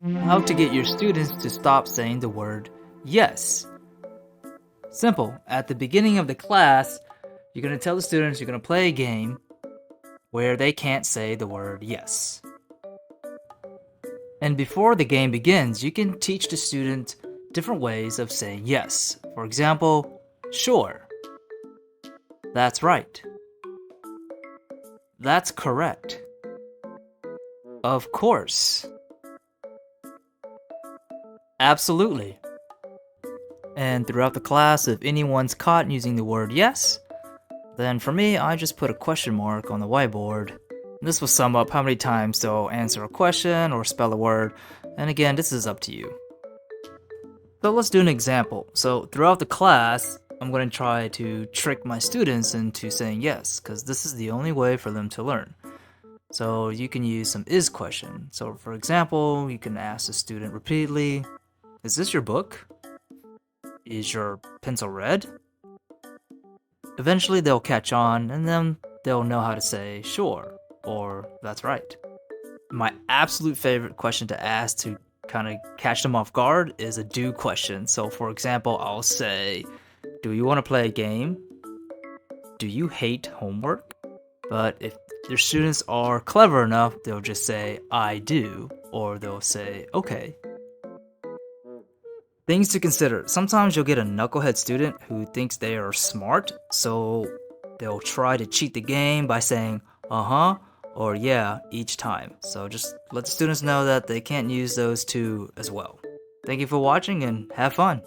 How to get your students to stop saying the word yes. Simple. At the beginning of the class, you're going to tell the students you're going to play a game where they can't say the word yes. And before the game begins, you can teach the student different ways of saying yes. For example, sure. That's right. That's correct. Of course. Absolutely. And throughout the class, if anyone's caught using the word yes, then for me, I just put a question mark on the whiteboard. This will sum up how many times they'll answer a question or spell a word, and again, this is up to you. So let's do an example. So throughout the class, I'm going to try to trick my students into saying yes, because this is the only way for them to learn. So you can use some is question. So for example, you can ask the student repeatedly, is this your book? Is your pencil red? Eventually they'll catch on, and then they'll know how to say sure, or that's right. My absolute favorite question to ask to kind of catch them off guard is a do question. So for example, I'll say, do you want to play a game? Do you hate homework? But if your students are clever enough, they'll just say, I do, or they'll say, okay. Things to consider. Sometimes you'll get a knucklehead student who thinks they are smart, so they'll try to cheat the game by saying, uh-huh, or yeah, each time. So just let the students know that they can't use those two as well. Thank you for watching and have fun.